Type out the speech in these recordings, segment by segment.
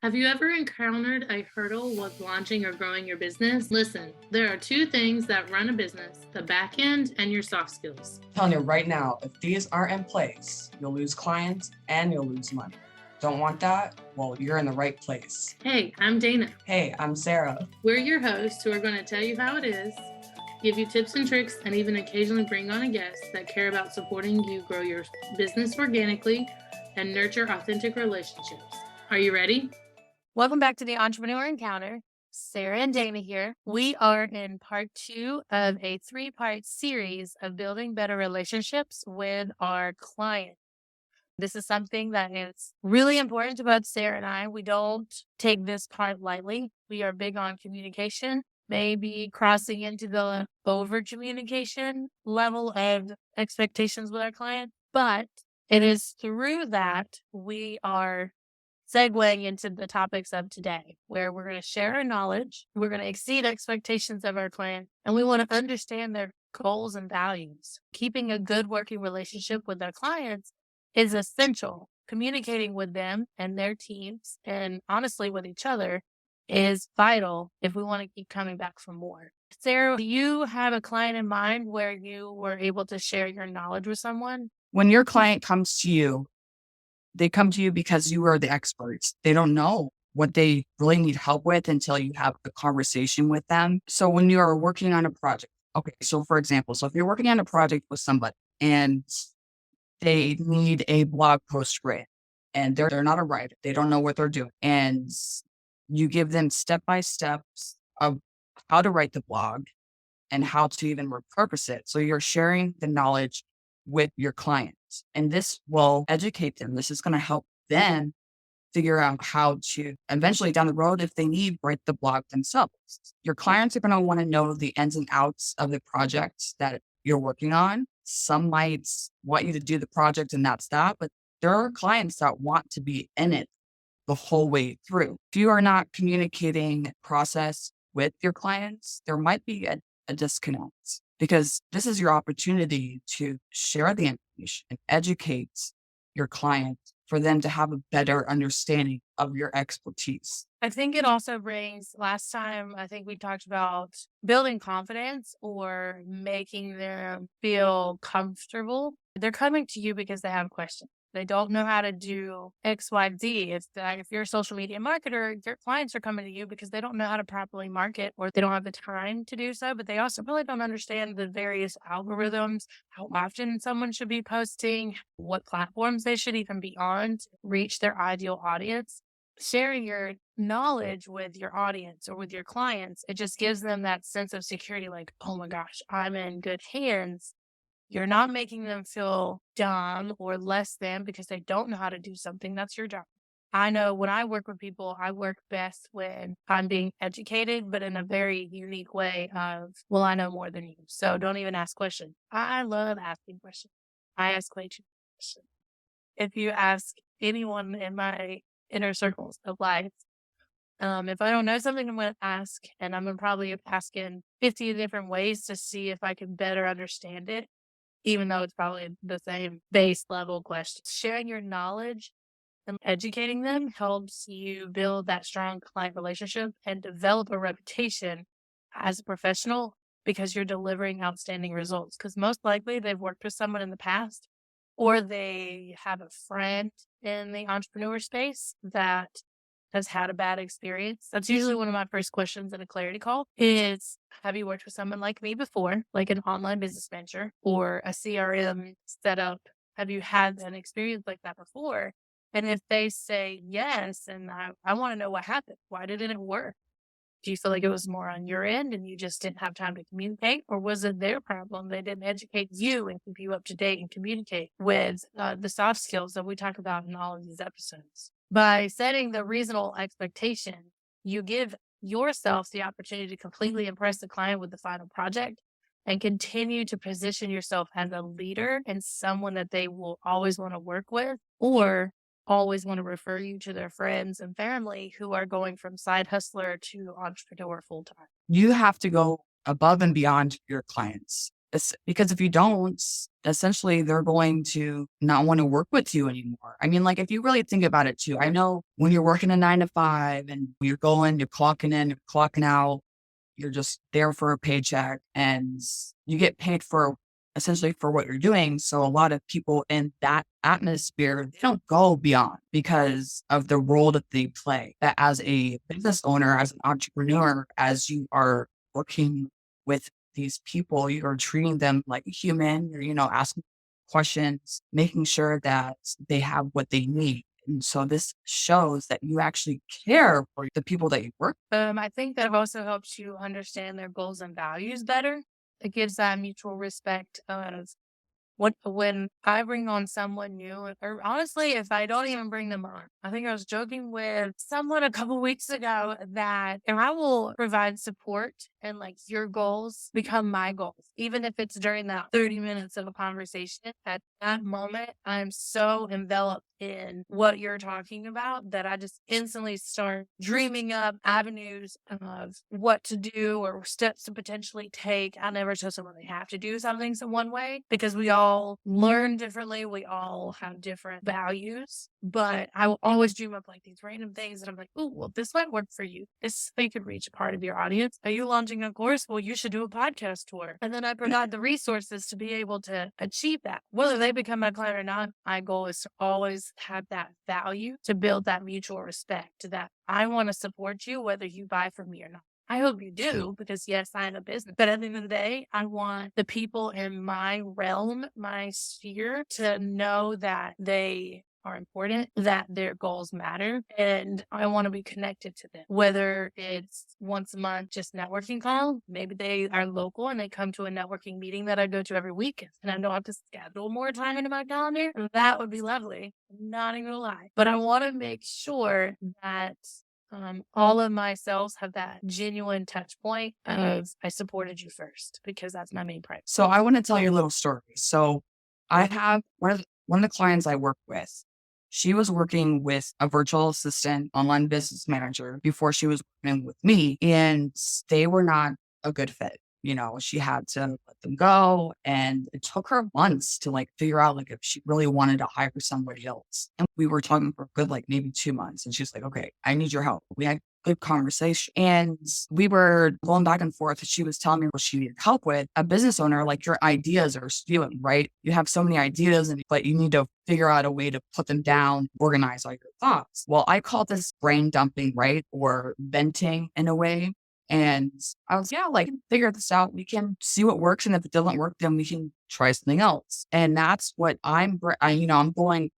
Have you ever encountered a hurdle with launching or growing your business? Listen, there are two things that run a business: the back end and your soft skills. Telling you right now, if these aren't in place, you'll lose clients and you'll lose money. Don't want that? Well, you're in the right place. Hey, I'm Dana. Hey, I'm Sarah. We're your hosts who are going to tell you how it is, give you tips and tricks, and even occasionally bring on a guest that care about supporting you grow your business organically and nurture authentic relationships. Are you ready? Welcome back to the Entrepreneur Encounter. Sarah and Dana here. We are in part 2 of a 3-part series of building better relationships with our clients. This is something that is really important to both Sarah and I. We don't take this part lightly. We are big on communication, maybe crossing into the over communication level of expectations with our client. But it is through that we are segueing into the topics of today, where we're going to share our knowledge, we're going to exceed expectations of our client, and we want to understand their goals and values. Keeping a good working relationship with our clients is essential. Communicating with them and their teams, and honestly with each other, is vital if we want to keep coming back for more. Sarah, do you have a client in mind where you were able to share your knowledge with someone? When your client comes to you, they come to you because you are the experts. They don't know what they really need help with until you have a conversation with them. So when you are working on a project, okay, so for example, if you're working on a project with somebody and they need a blog post written and they're not a writer, they don't know what they're doing. And you give them step by steps of how to write the blog and how to even repurpose it. So you're sharing the knowledge with your clients, and this will educate them. This is going to help them figure out how to eventually down the road, if they need, write the blog themselves. Your clients are going to want to know the ins and outs of the projects that you're working on. Some might want you to do the project and that's that, but there are clients that want to be in it the whole way through. If you are not communicating process with your clients, there might be a disconnect, because this is your opportunity to share the information and educate your client for them to have a better understanding of your expertise. I think it also brings, last time, I think we talked about building confidence or making them feel comfortable. They're coming to you because they have questions. They don't know how to do X, Y, Z. If you're a social media marketer, your clients are coming to you because they don't know how to properly market, or they don't have the time to do so, but they also really don't understand the various algorithms, how often someone should be posting, what platforms they should even be on to reach their ideal audience. Sharing your knowledge with your audience or with your clients, it just gives them that sense of security, like, oh my gosh, I'm in good hands. You're not making them feel dumb or less than because they don't know how to do something. That's your job. I know when I work with people, I work best when I'm being educated, but in a very unique way of, well, I know more than you, so don't even ask questions. I love asking questions. I ask way too many questions. If you ask anyone in my inner circles of life, if I don't know something, I'm going to ask, and I'm going to probably ask in 50 different ways to see if I can better understand it, even though it's probably the same base level question. Sharing your knowledge and educating them helps you build that strong client relationship and develop a reputation as a professional, because you're delivering outstanding results. Because most likely they've worked with someone in the past, or they have a friend in the entrepreneur space that has had a bad experience. That's usually one of my first questions in a clarity call is, have you worked with someone like me before, like an online business venture or a CRM setup? Have you had an experience like that before? And if they say yes, and I want to know what happened. Why didn't it work? Do you feel like it was more on your end and you just didn't have time to communicate? Or was it their problem? They didn't educate you and keep you up to date and communicate with the soft skills that we talk about in all of these episodes. By setting the reasonable expectation, you give yourself the opportunity to completely impress the client with the final project and continue to position yourself as a leader and someone that they will always want to work with, or always want to refer you to their friends and family who are going from side hustler to entrepreneur full time. You have to go above and beyond your clients, Because if you don't, essentially they're going to not want to work with you anymore. I mean, like if you really think about it too, I know when you're working a 9 to 5 and you're clocking in, you're clocking out, you're just there for a paycheck and you get paid for essentially for what you're doing. So a lot of people in that atmosphere, they don't go beyond because of the role that they play. That as a business owner, as an entrepreneur, as you are working with these people, you are treating them like a human, you're, asking questions, making sure that they have what they need. And so this shows that you actually care for the people that you work. I think that also helps you understand their goals and values better. It gives that mutual respect of when I bring on someone new, or honestly, if I don't even bring them on. I think I was joking with someone a couple weeks ago that if I will provide support and like your goals become my goals, even if it's during that 30 minutes of a conversation, at that moment, I'm so enveloped in what you're talking about that I just instantly start dreaming up avenues of what to do or steps to potentially take. I never tell someone they have to do something one way because we all learn differently. We all have different values, but I will always dream up like these random things that I'm like, oh, well, this might work for you. This way you could reach a part of your audience. Are you launching a course? Well, you should do a podcast tour. And then I provide the resources to be able to achieve that. Whether they become my client or not, my goal is to always have that value to build that mutual respect that I want to support you, whether you buy from me or not. I hope you do, because yes, I am a business. But at the end of the day, I want the people in my realm, my sphere, to know that they are important, that their goals matter, and I want to be connected to them. Whether it's once a month, just networking call, maybe they are local and they come to a networking meeting that I go to every week, and I don't have to schedule more time into my calendar. That would be lovely. I'm not even gonna lie. But I want to make sure that all of my sales have that genuine touch point of I supported you first, because that's my main priority. So I want to tell you a little story. So I have one of the clients I work with. She was working with a virtual assistant, online business manager before she was working with me, and they were not a good fit. She had to let them go, and it took her months to like figure out like if she really wanted to hire somebody else. And we were talking for a good like maybe 2 months, and she's like, "Okay, I need your help." We had good conversation, and we were going back and forth. She was telling me what she needed help with. A business owner, like your ideas are spewing, right? You have so many ideas, but you need to figure out a way to put them down, organize all your thoughts. Well, I call this brain dumping, right? Or venting in a way. And I was, yeah, like figure this out. We can see what works. And if it doesn't work, then we can try something else. And that's what I'm going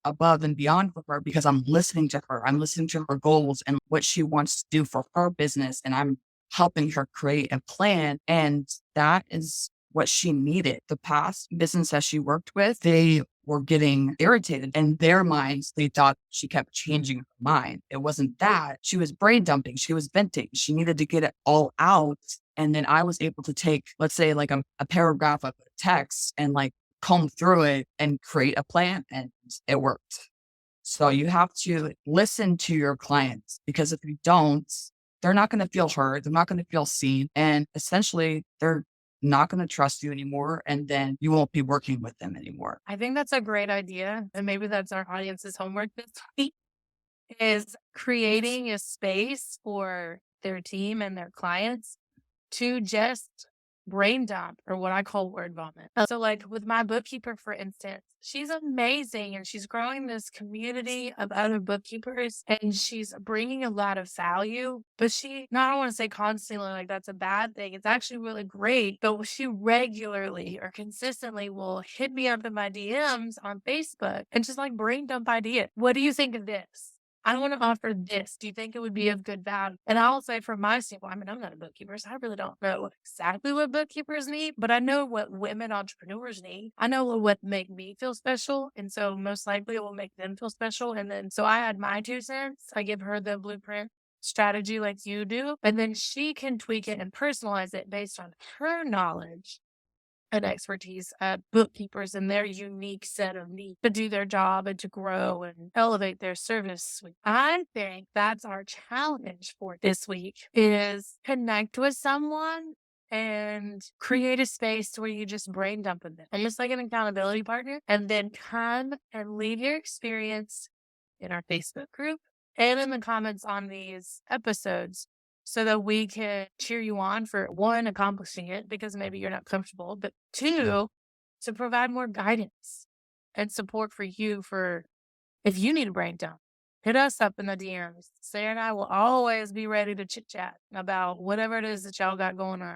above and beyond for her because I'm listening to her. I'm listening to her goals and what she wants to do for her business. And I'm helping her create a plan. And that is what she needed. The past business that she worked with, they were getting irritated in their minds. They thought she kept changing her mind. It wasn't that. She was brain dumping. She was venting. She needed to get it all out. And then I was able to take, let's say, like a paragraph of text and like comb through it and create a plan, and it worked. So you have to listen to your clients, because if you don't, they're not going to feel heard. They're not going to feel seen. And essentially, they're not going to trust you anymore. And then you won't be working with them anymore. I think that's a great idea. And maybe that's our audience's homework this week, is creating a space for their team and their clients to just brain dump, or what I call word vomit. So like with my bookkeeper, for instance, she's amazing and she's growing this community of other bookkeepers and she's bringing a lot of value, but I don't want to say constantly like that's a bad thing. It's actually really great, but she regularly or consistently will hit me up in my DMs on Facebook and just like brain dump ideas. What do you think of this? I want to offer this. Do you think it would be of good value? And I'll say from my standpoint, I mean, I'm not a bookkeeper, so I really don't know exactly what bookkeepers need, but I know what women entrepreneurs need. I know what make me feel special. And so most likely it will make them feel special. And then, so I add my 2 cents. I give her the blueprint strategy like you do, and then she can tweak it and personalize it based on her knowledge and expertise at bookkeepers and their unique set of needs to do their job and to grow and elevate their service. I think that's our challenge for this week, is connect with someone and create a space where you just brain dump with them, almost like an accountability partner, and then come and leave your experience in our Facebook group and in the comments on these episodes so that we can cheer you on for one, accomplishing it because maybe you're not comfortable, but two, to provide more guidance and support for you for if you need a brain dump. Hit us up in the DMs. Sarah and I will always be ready to chit chat about whatever it is that y'all got going on.